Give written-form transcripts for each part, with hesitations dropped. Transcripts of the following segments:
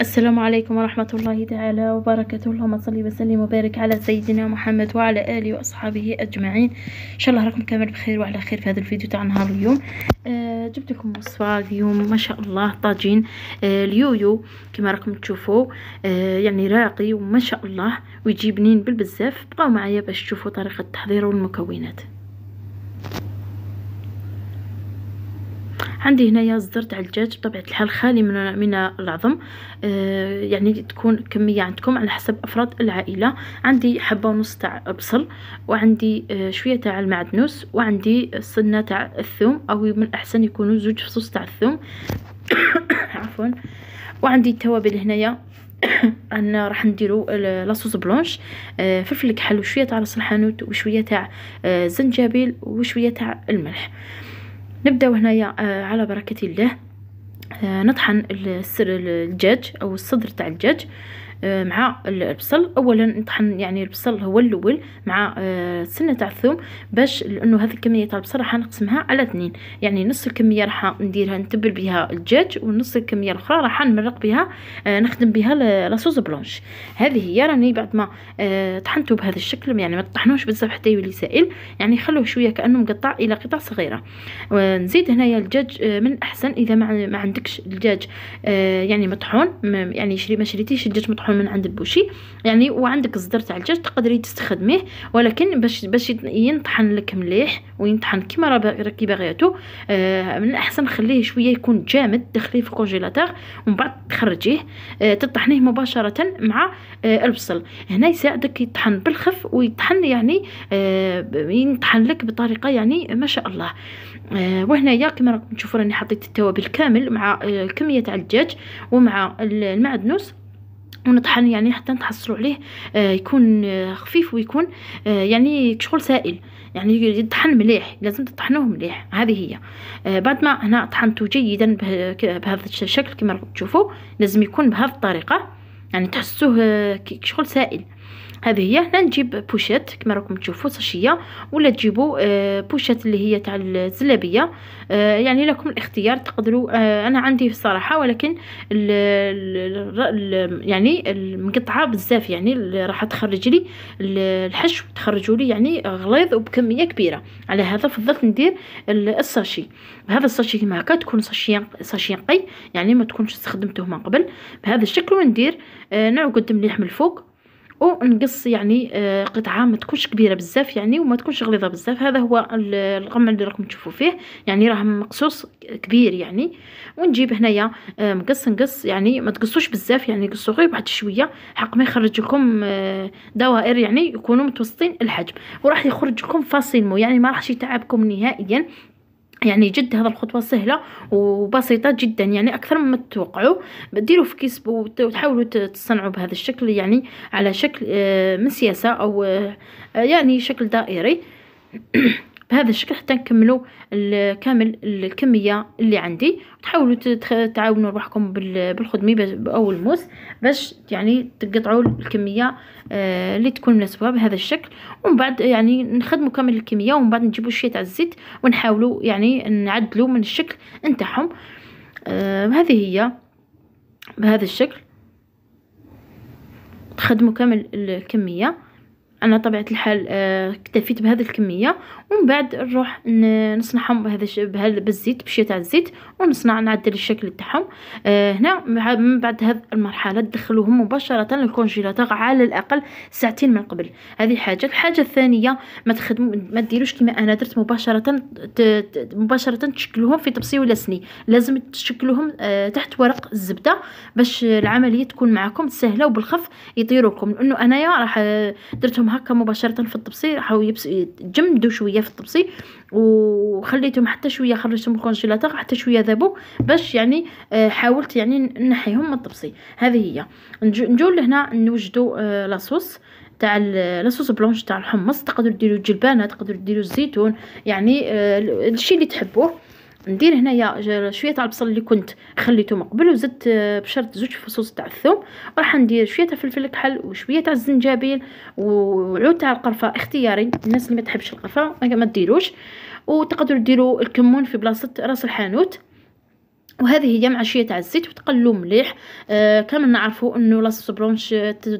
السلام عليكم ورحمة الله تعالى وبركاته. اللهم صل وسلم وبارك على سيدنا محمد وعلى آله وأصحابه أجمعين. إن شاء الله راكم كامل بخير وعلى خير في هذا الفيديو تاع نهار اليوم. جبت لكم وصفة اليوم ما شاء الله، طاجين اليويو كما راكم تشوفوا. يعني راقي وما شاء الله ويجي بنين بالبزاف. بقاو معايا باش تشوفوا طريقة التحضير والمكونات. عندي هنايا صدر تاع الدجاج بطبيعه الحال خالي من العظم. يعني تكون كميه عندكم على حسب افراد العائله. عندي حبه ونص تاع بصل، وعندي شويه تاع المعدنوس، وعندي سنه تاع الثوم، او من الاحسن يكونوا زوج فصوص تاع الثوم. عفوا. وعندي التوابل هنايا. انا راح نديرو لاصوص بلونش، فلفل كحل وشويه تاع راس الحانوت وشويه تاع زنجبيل وشويه تاع الملح. نبداو هنايا على بركة الله. نطحن الدجاج او الصدر تاع الدجاج مع البصل. اولا نطحن يعني البصل هو الاول مع سنه تاع الثوم، باش لانه هذه الكميه تاع البصل راح نقسمها على اثنين. يعني نص الكميه راح نديرها نتبل بها الدجاج، ونص الكميه الاخرى راح نمرق بها نخدم بها لاصوص بلونش. هذه هي راني بعد ما طحنته بهذا الشكل، يعني ما تطحنوش بزاف حتى يولي سائل، يعني خلوه شويه كانه مقطع الى قطع صغيره. ونزيد هنايا الدجاج من الاحسن اذا ما عندكش الدجاج يعني مطحون، يعني ما شريتيش الدجاج مطحون من عند البوشي يعني، وعندك صدر تاع الدجاج تقدري تستخدميه، ولكن باش ينطحن لك مليح وينطحن كيما راكي باغياتو، من الاحسن خليه شويه يكون جامد، دخليه في الكونجيلاتور ومن بعد تخرجيه تطحنيه مباشره مع البصل. هنا يساعدك يطحن بالخف ويطحن يعني ينطحن لك بطريقه يعني ما شاء الله. وهنايا كما راكم تشوفوا راني حطيت التوابل كامل مع الكميه تاع الدجاج ومع المعدنوس، ونطحن يعني حتى نتحصلوا عليه يكون خفيف ويكون يعني شغل سائل، يعني يطحن مليح، لازم تطحنوه مليح. هذه هي. بعد ما هنا طحنته جيدا بهذا الشكل كما راكم تشوفوا، لازم يكون بهذه الطريقه، يعني تحسوه شغل سائل. هذه هي. هنا نجيب بوشيت كما راكم تشوفوا ساشيه، ولا تجيبوا بوشيت اللي هي تاع الزلابيه، يعني لكم الاختيار تقدروا. انا عندي الصراحه، ولكن يعني المقطعه بزاف، يعني راح تخرج لي الحشو، تخرجوا لي يعني غليظ وبكميه كبيره. على هذا فضلت ندير الساشي بهذا الساشي كما هكا، تكون ساشي نقي، يعني ما تكونش استخدمته من قبل بهذا الشكل. وندير نعقد مليح من الفوق، ونقص يعني قطعه ما تكونش كبيره بزاف يعني، وما تكونش غليظه بزاف. هذا هو القمع اللي راكم تشوفوا فيه، يعني راه مقصوص كبير يعني. ونجيب هنايا نقص يعني ما تقصوش بزاف، يعني قصوا غير واحد شويه حق ما يخرج لكم دوائر، يعني يكونوا متوسطين الحجم، وراح يخرج لكم فاسيلمو، يعني ما راحش يتعبكم نهائيا. يعني جد هذا الخطوة سهلة وبسيطة جدا، يعني أكثر مما تتوقعوا. ديروا في كيس وتحاولوا تصنعوا بهذا الشكل، يعني على شكل مسيسة أو يعني شكل دائري. بهذا الشكل حتى نكملوا كامل الكميه اللي عندي. تحاولوا تعاونوا روحكم بالخدمي او الموس باش يعني تقطعوا الكميه اللي تكون مناسبه بهذا الشكل. ومن بعد يعني نخدموا كامل الكميه، ومن بعد نجيبوا شويه تاع الزيت ونحاولوا يعني نعدلوا من الشكل نتاعهم. هذه هي بهذا الشكل تخدموا كامل الكميه. انا طبيعه الحال اكتفيت بهذه الكميه، ومن بعد نروح نصنعهم بالزيت بشويه تاع الزيت، نعدل الشكل تاعهم. هنا من بعد هذه المرحله تدخلوهم مباشره للكونجيلاتور على الاقل ساعتين من قبل. هذه حاجه. الحاجه الثانيه ما ديروش كما انا درت مباشره تشكلوهم في طبسي ولا سني، لازم تشكلوهم تحت ورق الزبده باش العمليه تكون معكم سهله وبالخف يطيروا لكم، لانه انايا راح درتهم هكا مباشره في الطبسي، راحوا يتجمدوا شويه في الطبسي، وخليتهم حتى شويه، خرجتهم من الكونجيلاتور حتى شويه ذابوا، باش يعني حاولت يعني نحيهم من الطبسي. هذه هي. نجو لهنا نوجدوا لاصوص تاع لاصوص بلونش تاع الحمص. تقدروا ديروا الجلبانه، تقدروا ديروا الزيتون، يعني الشيء اللي تحبوه. ندير هنايا شويه تاع البصل اللي كنت خليته من قبل، وزدت بشرت زوج فصوص تاع الثوم، وراح ندير شويه تاع فلفل الكحل وشويه تاع الزنجبيل وعود تاع القرفه اختياري. الناس اللي ما تحبش القرفه ما ديروش. وتقدروا ديروا الكمون في بلاصه راس الحانوت. وهذه هي مع شويه تاع الزيت وتقلو مليح. كامل نعرفوا انه لاصوص بلونش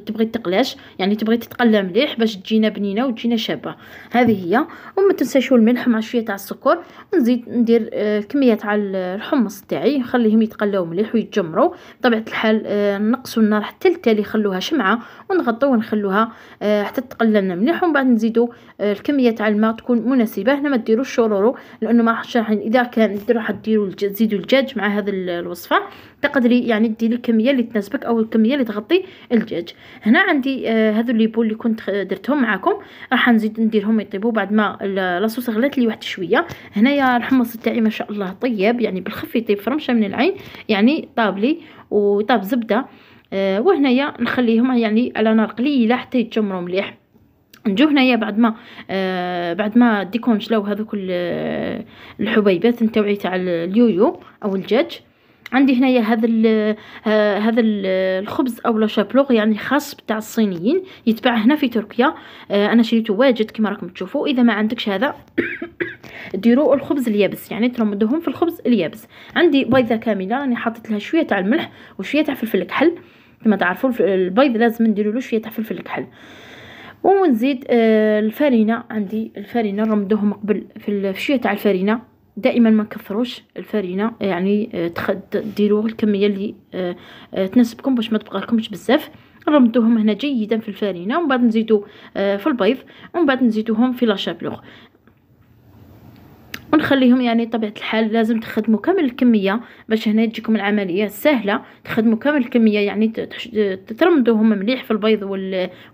تبغي تقلاش، يعني تبغي تتقلى مليح باش تجينا بنينه وتجينا شابه. هذه هي. وما تنساش الملح مع شويه تاع السكر. ونزيد ندير كميه تاع الحمص تاعي، نخليهم يتقلاو مليح ويتجمروا. بطبيعه الحال نقصوا النار حتى التالي، خلوها شمعه ونغطوا ونخلوها حتى تقلى لنا مليح. ومن بعد نزيدوا الكميه تاع الماء تكون مناسبه. هنا ما ديروش شورورو لانه ما راحش، اذا كان راح ديروا تزيدوا الدجاج مع هذا الوصفه تقدري يعني ديري الكميه اللي تناسبك او الكميه اللي تغطي الدجاج. هنا عندي هذو الليبول اللي كنت درتهم معكم، راح نزيد نديرهم يطيبوا بعد ما لاصوص غلات لي واحد شويه. هنايا الحمص تاعي ما شاء الله طيب، يعني بالخف يطيب فرمشه من العين، يعني طاب لي وطاب زبده. وهنايا نخليهم يعني على نار قليله حتى يتجمروا مليح. نجو هنايا بعد ما ديكونجلاو هذوك الحبيبات نتاوعي تاع اليويو او الدجاج. عندي هنايا هذا الخبز او لا شابلوغ، يعني خاص بتاع الصينيين، يتباع هنا في تركيا. انا شريته واجد كما راكم تشوفوا. اذا ما عندكش هذا ديروا الخبز اليابس، يعني ترمدوهم في الخبز اليابس. عندي بيضه كامله راني حاطط لها شويه تاع الملح وشويه تاع فلفل كحل. كما تعرفوا البيض لازم نديروا له شويه تاع فلفل كحل. ونزيد الفارينه. عندي الفارينه نرمدوهم قبل في شويه تاع الفارينه. دائما ما نكثروش الفارينه، يعني ديروا الكميه اللي تناسبكم باش ما تبقى لكمش بزاف. نرمدوهم هنا جيدا في الفارينه، ومن بعد نزيدوا في البيض، ومن بعد نزيدوهم في لاشابلوغ ونخليهم. يعني طبيعه الحال لازم تخدموا كامل الكميه باش هنا تجيكم العمليه سهله. تخدموا كامل الكميه، يعني ترمدوهم مليح في البيض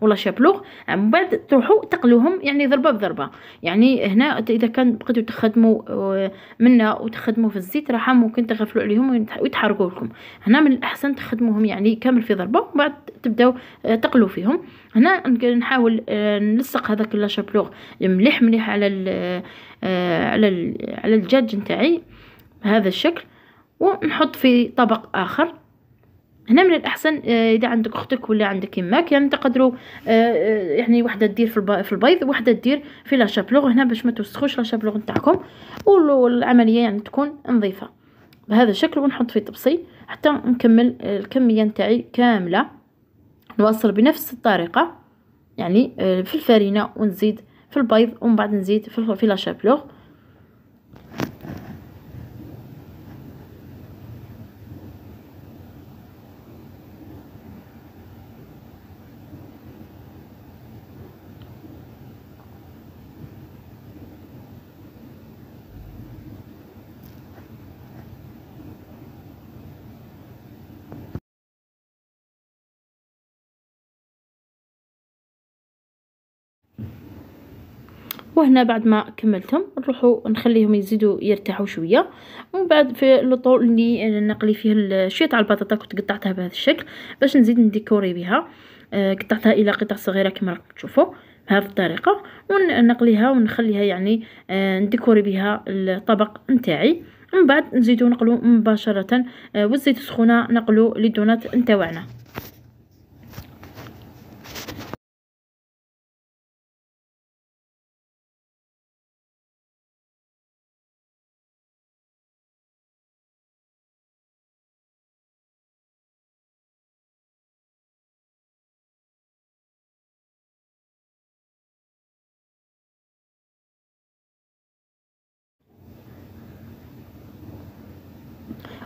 ولا شابلوغ. من بعد تروحوا تقلوهم يعني ضربه بضربه. يعني هنا اذا كان بقيتوا تخدموا منا وتخدموا في الزيت راح ممكن تغفلوا عليهم ويتحرقوا لكم. هنا من الاحسن تخدموهم يعني كامل في ضربه، ومن بعد تبداو تقلوا فيهم. هنا نحاول نلصق هذاك لا شابلوغ مليح مليح على الدجاج نتاعي بهذا الشكل، ونحط في طبق اخر. هنا من الاحسن اذا عندك اختك ولا عندك يماك، يعني تقدروا يعني وحده تدير في البيض وحده تدير في لا شابلوغ هنا باش ما توسخوش لا شابلوغ نتاعكم، والعمليه يعني تكون نظيفه بهذا الشكل. ونحط في طبسي حتى نكمل الكميه نتاعي كامله. نواصل بنفس الطريقه، يعني في الفارينه ونزيد في البيض، ومن بعد نزيد في لا شابلوغ. وهنا بعد ما كملتهم نروحوا نخليهم يزيدوا يرتاحوا شويه. ومن بعد في الطول اللي نقلي فيه شويه تاع البطاطا كنت قطعتها بهذا الشكل باش نزيد نديكوري بها. قطعتها الى قطع صغيره كما راكم تشوفوا بهذه الطريقه، ونقليها ونخليها يعني نديكوري بها الطبق نتاعي. من بعد نزيدو نقلو مباشره والزيت سخونه نقلو لي دونات نتاعنا.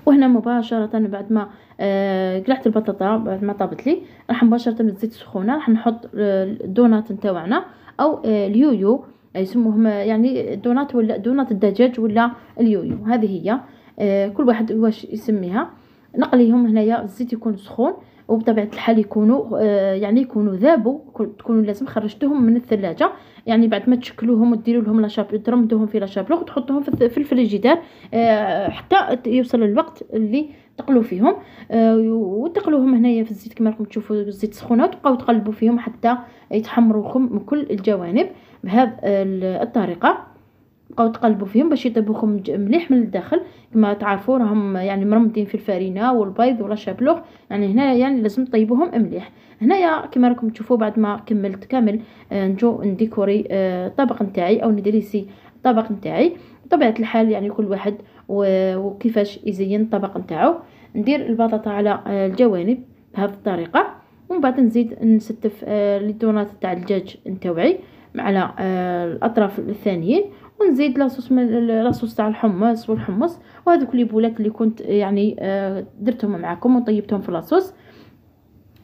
وهنا مباشرة بعد ما قلعت البطاطا بعد ما طابت لي، راح مباشرة بالزيت السخونة راح نحط الدونات نتاعنا او اليويو يسموهم، يعني دونات ولا دونات الدجاج ولا اليويو. هذه هي كل واحد واش يسميها. نقليهم هنايا الزيت يكون سخون، وبطبيعه الحال يكونوا يعني يكونوا ذابوا، تكونوا لازم خرجتوهم من الثلاجه. يعني بعد ما تشكلوهم وديروا لهم لاشابلوغ ترمدوهم في لاشابلوغ وتحطوهم في الفريجيدار حتى يوصل الوقت اللي تقلوا فيهم. وتقلوهم هنايا في الزيت كما راكم تشوفوا الزيت سخونه، وتبقاو تقلبوا فيهم حتى يتحمروا لكم من كل الجوانب بهذه الطريقه. بقاو تقلبوا فيهم باش يطيبوكم مليح من الداخل. كما تعرفوا راهم يعني مرمدين في الفارينه والبيض ولا شابلوغ، يعني هنا يعني لازم تطيبوهم مليح. هنايا كما راكم تشوفوا بعد ما كملت كامل نجو نديكوري الطبق نتاعي او ندريسي الطبق نتاعي. بطبيعه الحال يعني كل واحد وكيفاش يزين الطبق نتاعو. ندير البطاطا على الجوانب بهذه الطريقه، ومن بعد نزيد نستف لي تاع الدجاج نتاوعي على الاطراف الثانيين، ونزيد لاصوص تاع الحمص والحمص وهذوك لي بولات اللي كنت يعني درتهم معكم وطيبتهم في لاصوص.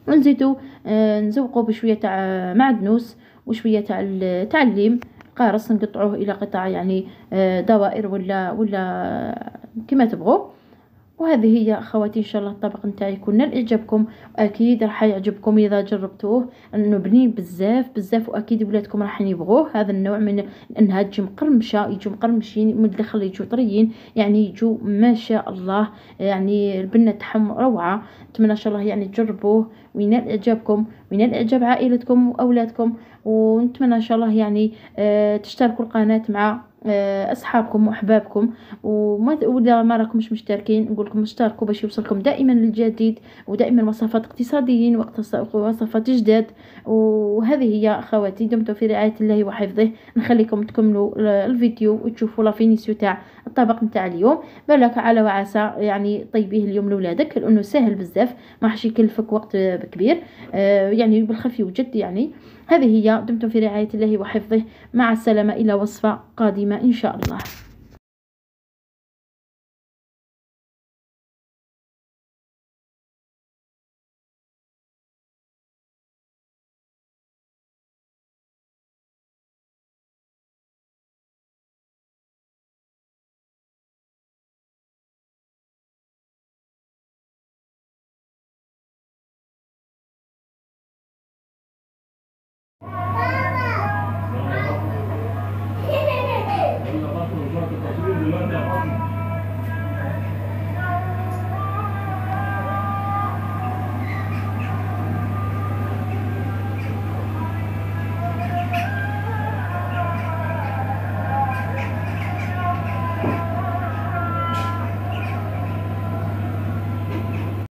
ونزيدو نزوقو بشويه تاع معدنوس وشويه تاع الليم قارص، نقطعوه الى قطع يعني دوائر ولا كما تبغوا. وهذه هي اخواتي ان شاء الله الطبق نتاعي يكون نال اعجابكم، واكيد راح يعجبكم اذا جربتوه، انه بنين بزاف بزاف، واكيد ولادكم راح يبغوه. هذا النوع من انها تجي مقرمشه، يجوا مقرمشين من الداخل، يجوا طريين، يعني يجوا ما شاء الله، يعني البنه تاعهم روعه. نتمنى ان شاء الله يعني تجربوه وينال اعجابكم وينال اعجاب عائلتكم واولادكم، ونتمنى ان شاء الله يعني تشتركوا القناه مع اصحابكم واحبابكم، واذا ما راكمش مشتركين نقول لكم اشتركوا باش يوصلكم دائما الجديد، ودائما وصفات اقتصاديين وصفات جداد. وهذه هي اخواتي، دمتم في رعايه الله وحفظه. نخليكم تكملوا الفيديو وتشوفوا لا فينيسيو تاع الطبق نتاع اليوم، بالك على وعسى يعني طيبيه اليوم لولادك، لانه سهل بزاف ما راحش يكلفك وقت كبير، يعني بالخفي وجد. يعني هذه هي، دمتم في رعايه الله وحفظه، مع السلامه، الى وصفه قادمه ان شاء الله.